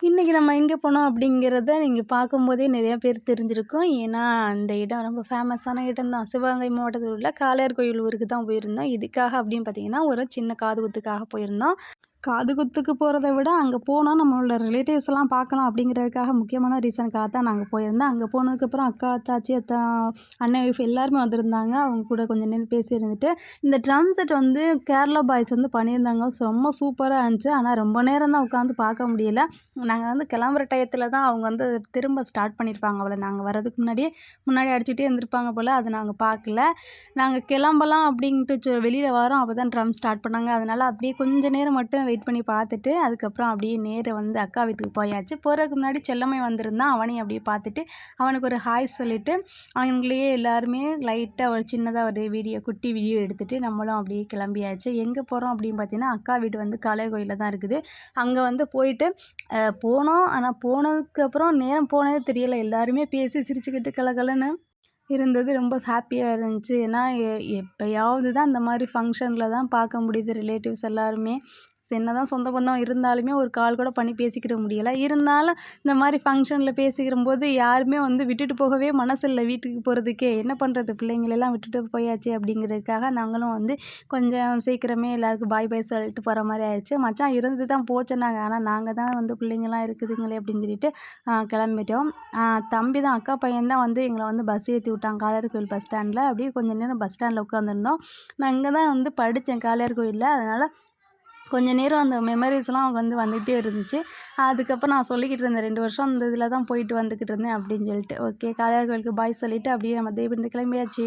இன்றைக்கி நம்ம எங்கே போனோம் அப்படிங்கிறத நீங்கள் பார்க்கும்போதே நிறையா பேர் தெரிஞ்சிருக்கும். ஏன்னா அந்த இடம் ரொம்ப ஃபேமஸான இடம் தான். சிவகங்கை மாவட்டத்தில் உள்ள காளையார் கோயில் ஊருக்கு தான் போயிருந்தோம். எதுக்காக அப்படின்னு பார்த்தீங்கன்னா, ஒரு சின்ன காது குத்துக்காக போயிருந்தோம். காது குத்துக்கு போகிறத விட அங்கே போனால் நம்மளோட ரிலேட்டிவ்ஸ் எல்லாம் பார்க்கலாம் அப்படிங்கிறதுக்காக முக்கியமான ரீசனுக்காக தான் நாங்கள் போயிருந்தோம். அங்கே போனதுக்கப்புறம் அக்கா, தாச்சி, அண்ணன் ஒய்ஃப் எல்லாருமே வந்திருந்தாங்க. அவங்க கூட கொஞ்சம் நேரம் பேசி இருந்துட்டு, இந்த ட்ரம் செட் வந்து கேரளா பாய்ஸ் வந்து பண்ணியிருந்தாங்க. செம்ம சூப்பராக இருந்துச்சு. ஆனால் ரொம்ப நேரம் தான் உட்காந்து பார்க்க முடியல. நாங்கள் வந்து கிளம்புற டயத்தில் தான் அவங்க வந்து திரும்ப ஸ்டார்ட் பண்ணியிருப்பாங்க போல். நாங்கள் வர்றதுக்கு முன்னாடி அடிச்சுட்டே இருந்திருப்பாங்க போல். அதை நாங்கள் பார்க்கல. நாங்கள் கிளம்பலாம் அப்படின்ட்டு வெளியில் வரோம். அப்போ தான் ட்ரம் ஸ்டார்ட் பண்ணாங்க. அதனால் அப்படியே கொஞ்சம் நேரம் மட்டும் வெயிட் பண்ணி பார்த்துட்டு அதுக்கப்புறம் அப்படியே நேரா வந்து அக்கா வீட்டுக்கு போயாச்சு. போகிறதுக்கு முன்னாடி செல்லம்மை வந்திருந்தான். அவனையும் அப்படியே பார்த்துட்டு அவனுக்கு ஒரு ஹாய் சொல்லிவிட்டு அவங்களையே எல்லாருமே லைட்டாக ஒரு சின்னதாக ஒரு குட்டி வீடியோ எடுத்துகிட்டு நம்மளும் அப்படியே கிளம்பியாச்சு. எங்கே போகிறோம் அப்படின்னு பார்த்தீங்கன்னா, அக்கா வீடு வந்து காளையார் கோயிலில் தான் இருக்குது. அங்கே வந்து போயிட்டு போனோம். ஆனால் போனதுக்கப்புறம் நேரம் போனதே தெரியலை. எல்லாருமே பேசி சிரிச்சுக்கிட்டு கலகலன்னு இருந்தது. ரொம்ப ஹாப்பியாக இருந்துச்சு. ஏன்னா எப்போயாவது தான் இந்த மாதிரி ஃபங்க்ஷனில் தான் பார்க்க முடியுது ரிலேட்டிவ்ஸ் எல்லாருமே. என்னதான் சொந்த பந்தம் இருந்தாலுமே ஒரு கால் கூட பண்ணி பேசிக்கிற முடியலை. இருந்தாலும் இந்த மாதிரி ஃபங்க்ஷனில் பேசிக்கிறம்போது யாருமே வந்து விட்டுட்டு போகவே மனசு இல்லை வீட்டுக்கு போகிறதுக்கே. என்ன பண்ணுறது, பிள்ளைங்களெல்லாம் விட்டுட்டு போயாச்சு அப்படிங்கிறதுக்காக நாங்களும் வந்து கொஞ்சம் சீக்கிரமே எல்லாருக்கும் பாய் பாய் சொல்லிட்டு போகிற மாதிரி ஆயிடுச்சு. மச்சான் இருந்து தான் போச்சுன்னாங்க. ஆனால் நாங்கள் தான் வந்து பிள்ளைங்கள்லாம் இருக்குதுங்களே அப்படின்னு சொல்லிட்டு கிளம்பிட்டோம். தம்பி தான், அக்கா பையன் தான் வந்து எங்களை வந்து பஸ் ஏற்றி விட்டாங்க காளையார் கோயில் பஸ் ஸ்டாண்டில். அப்படியே கொஞ்சம் நேரம் பஸ் ஸ்டாண்டில் உட்காந்துருந்தோம். நான் இங்கே தான் வந்து படித்தேன் காளையார் கோயிலில். அதனால் கொஞ்சம் நேரம் அந்த மெமரிஸ்லாம் வந்து வந்துகிட்டே இருந்துச்சு. அதுக்கப்புறம் நான் சொல்லிக்கிட்டு இருந்தேன், 2 வருஷம் அந்த இதில் தான் போயிட்டு வந்துக்கிட்டு இருந்தேன் அப்படின்னு சொல்லிட்டு. ஓகே, காளையார் கோயிலுக்கு பாய் சொல்லிவிட்டு அப்படியே நம்ம தேவிலேருந்து கிளம்பியாச்சு.